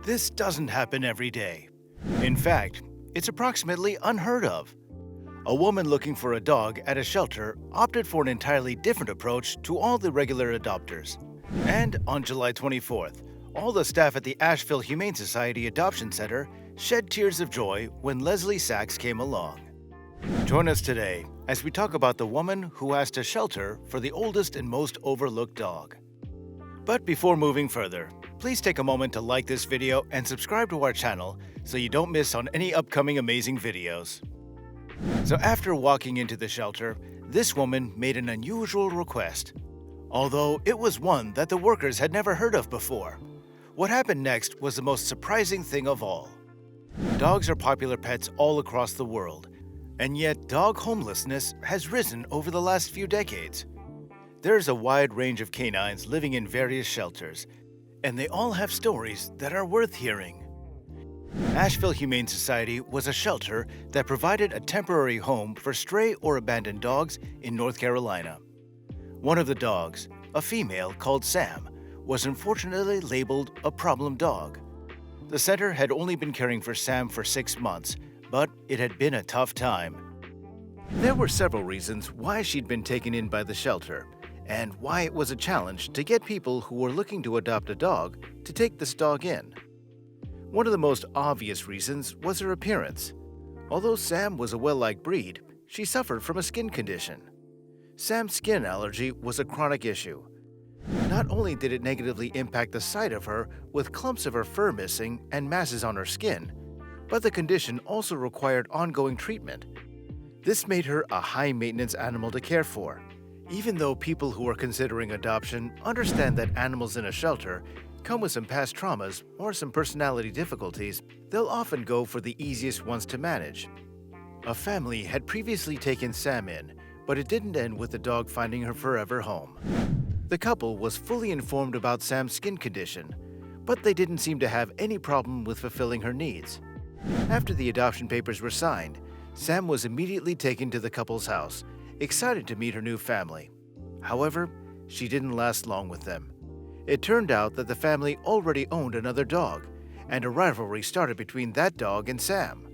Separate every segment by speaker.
Speaker 1: This doesn't happen every day. In fact, it's approximately unheard of. A woman looking for a dog at a shelter opted for an entirely different approach to all the regular adopters. And on July 24th, all the staff at the Asheville Humane Society Adoption Center shed tears of joy when Leslie Sachs came along. Join us today as we talk about the woman who asked a shelter for the oldest and most overlooked dog. But before moving further, please take a moment to like this video and subscribe to our channel so you don't miss on any upcoming amazing videos. So after walking into the shelter, this woman made an unusual request, although it was one that the workers had never heard of before. What happened next was the most surprising thing of all. Dogs are popular pets all across the world, and yet dog homelessness has risen over the last few decades. There's a wide range of canines living in various shelters, and they all have stories that are worth hearing. Asheville Humane Society was a shelter that provided a temporary home for stray or abandoned dogs in North Carolina. One of the dogs, a female called Sam, was unfortunately labeled a problem dog. The center had only been caring for Sam for 6 months, but it had been a tough time. There were several reasons why she'd been taken in by the shelter, and why it was a challenge to get people who were looking to adopt a dog to take this dog in. One of the most obvious reasons was her appearance. Although Sam was a well-liked breed, she suffered from a skin condition. Sam's skin allergy was a chronic issue. Not only did it negatively impact the sight of her with clumps of her fur missing and masses on her skin, but the condition also required ongoing treatment. This made her a high-maintenance animal to care for. Even though people who are considering adoption understand that animals in a shelter come with some past traumas or some personality difficulties, they'll often go for the easiest ones to manage. A family had previously taken Sam in, but it didn't end with the dog finding her forever home. The couple was fully informed about Sam's skin condition, but they didn't seem to have any problem with fulfilling her needs. After the adoption papers were signed, Sam was immediately taken to the couple's house, excited to meet her new family. However, she didn't last long with them. It turned out that the family already owned another dog, and a rivalry started between that dog and Sam.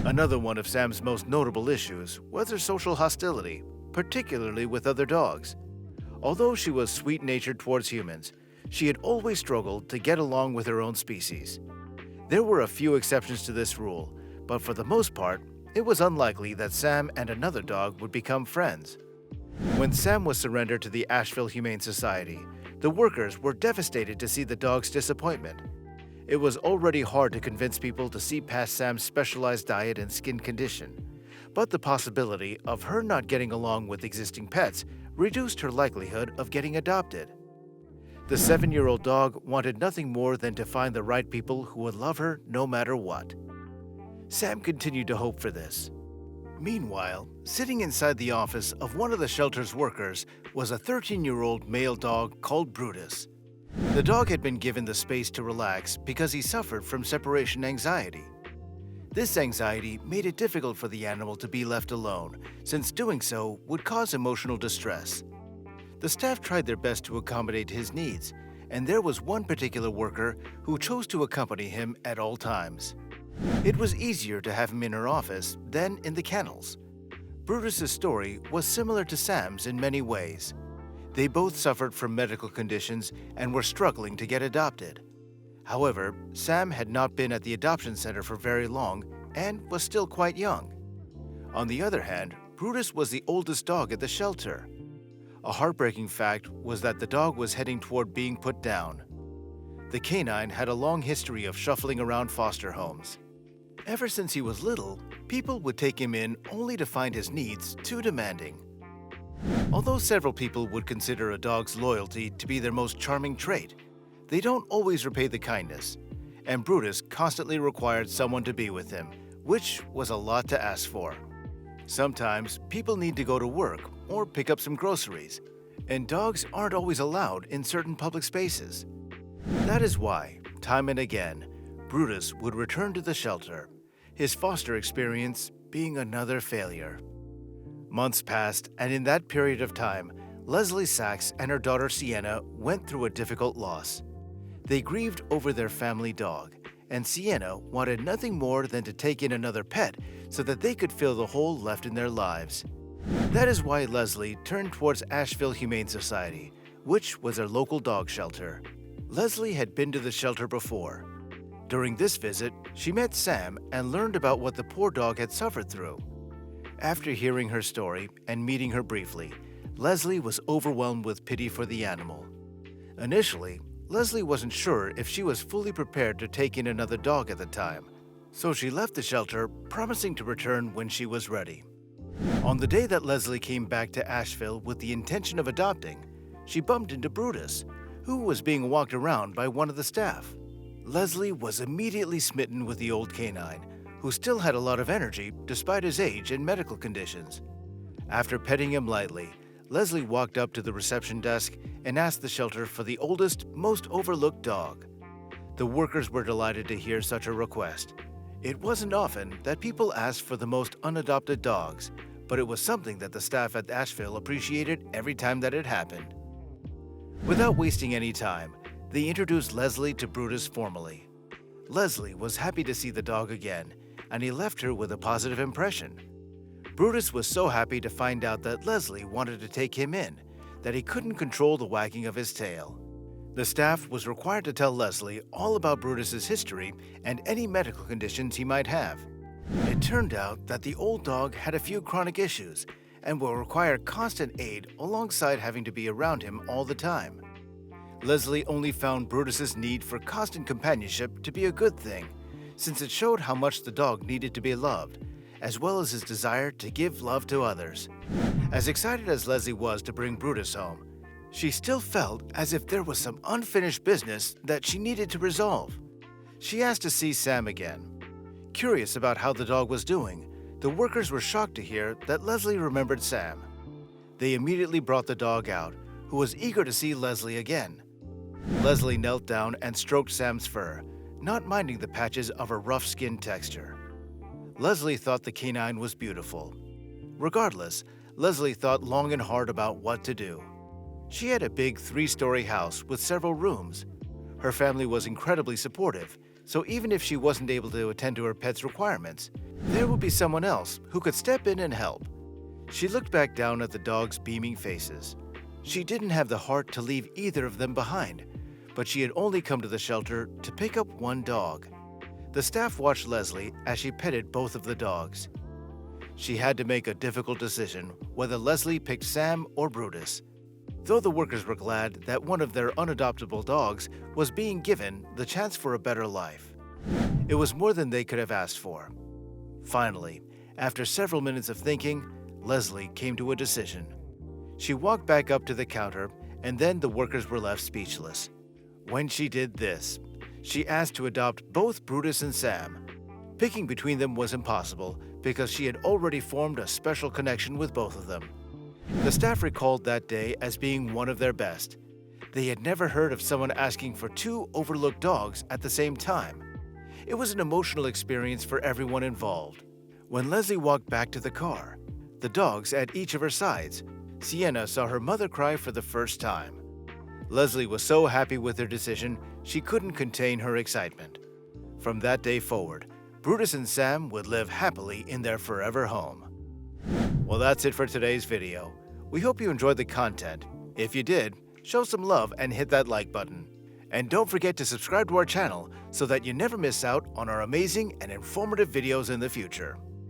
Speaker 1: Another one of Sam's most notable issues was her social hostility, particularly with other dogs. Although she was sweet-natured towards humans, she had always struggled to get along with her own species. There were a few exceptions to this rule, but for the most part, it was unlikely that Sam and another dog would become friends. When Sam was surrendered to the Asheville Humane Society, the workers were devastated to see the dog's disappointment. It was already hard to convince people to see past Sam's specialized diet and skin condition, but the possibility of her not getting along with existing pets reduced her likelihood of getting adopted. The 7-year-old dog wanted nothing more than to find the right people who would love her no matter what. Sam continued to hope for this. Meanwhile, sitting inside the office of one of the shelter's workers was a 13-year-old male dog called Brutus. The dog had been given the space to relax because he suffered from separation anxiety. This anxiety made it difficult for the animal to be left alone, since doing so would cause emotional distress. The staff tried their best to accommodate his needs, and there was one particular worker who chose to accompany him at all times. It was easier to have him in her office than in the kennels. Brutus's story was similar to Sam's in many ways. They both suffered from medical conditions and were struggling to get adopted. However, Sam had not been at the adoption center for very long and was still quite young. On the other hand, Brutus was the oldest dog at the shelter. A heartbreaking fact was that the dog was heading toward being put down. The canine had a long history of shuffling around foster homes. Ever since he was little, people would take him in only to find his needs too demanding. Although several people would consider a dog's loyalty to be their most charming trait, they don't always repay the kindness, and Brutus constantly required someone to be with him, which was a lot to ask for. Sometimes people need to go to work or pick up some groceries, and dogs aren't always allowed in certain public spaces. That is why, time and again, Brutus would return to the shelter, his foster experience being another failure. Months passed, and in that period of time, Leslie Sachs and her daughter Sienna went through a difficult loss. They grieved over their family dog, and Sienna wanted nothing more than to take in another pet so that they could fill the hole left in their lives. That is why Leslie turned towards Asheville Humane Society, which was their local dog shelter. Leslie had been to the shelter before. During this visit, she met Sam and learned about what the poor dog had suffered through. After hearing her story and meeting her briefly, Leslie was overwhelmed with pity for the animal. Initially, Leslie wasn't sure if she was fully prepared to take in another dog at the time, so she left the shelter, promising to return when she was ready. On the day that Leslie came back to Asheville with the intention of adopting, she bumped into Brutus, who was being walked around by one of the staff. Leslie was immediately smitten with the old canine, who still had a lot of energy despite his age and medical conditions. After petting him lightly, Leslie walked up to the reception desk and asked the shelter for the oldest, most overlooked dog. The workers were delighted to hear such a request. It wasn't often that people asked for the most unadopted dogs, but it was something that the staff at Asheville appreciated every time that it happened. Without wasting any time, they introduced Leslie to Brutus formally. Leslie was happy to see the dog again, and he left her with a positive impression. Brutus was so happy to find out that Leslie wanted to take him in that he couldn't control the wagging of his tail. The staff was required to tell Leslie all about Brutus's history and any medical conditions he might have. It turned out that the old dog had a few chronic issues and will require constant aid alongside having to be around him all the time. Leslie only found Brutus's need for constant companionship to be a good thing, since it showed how much the dog needed to be loved, as well as his desire to give love to others. As excited as Leslie was to bring Brutus home, she still felt as if there was some unfinished business that she needed to resolve. She asked to see Sam again. Curious about how the dog was doing, the workers were shocked to hear that Leslie remembered Sam. They immediately brought the dog out, who was eager to see Leslie again. Leslie knelt down and stroked Sam's fur, not minding the patches of her rough skin texture. Leslie thought the canine was beautiful. Regardless, Leslie thought long and hard about what to do. She had a big 3-story house with several rooms. Her family was incredibly supportive, so even if she wasn't able to attend to her pet's requirements, there would be someone else who could step in and help. She looked back down at the dogs' beaming faces. She didn't have the heart to leave either of them behind, but she had only come to the shelter to pick up one dog. The staff watched Leslie as she petted both of the dogs. She had to make a difficult decision whether Leslie picked Sam or Brutus, though the workers were glad that one of their unadoptable dogs was being given the chance for a better life. It was more than they could have asked for. Finally, after several minutes of thinking, Leslie came to a decision. She walked back up to the counter, and then the workers were left speechless. When she did this, she asked to adopt both Brutus and Sam. Picking between them was impossible because she had already formed a special connection with both of them. The staff recalled that day as being one of their best. They had never heard of someone asking for 2 overlooked dogs at the same time. It was an emotional experience for everyone involved. When Leslie walked back to the car, the dogs at each of her sides, Sienna saw her mother cry for the first time. Leslie was so happy with her decision, she couldn't contain her excitement. From that day forward, Brutus and Sam would live happily in their forever home. Well, that's it for today's video. We hope you enjoyed the content. If you did, show some love and hit that like button. And don't forget to subscribe to our channel so that you never miss out on our amazing and informative videos in the future.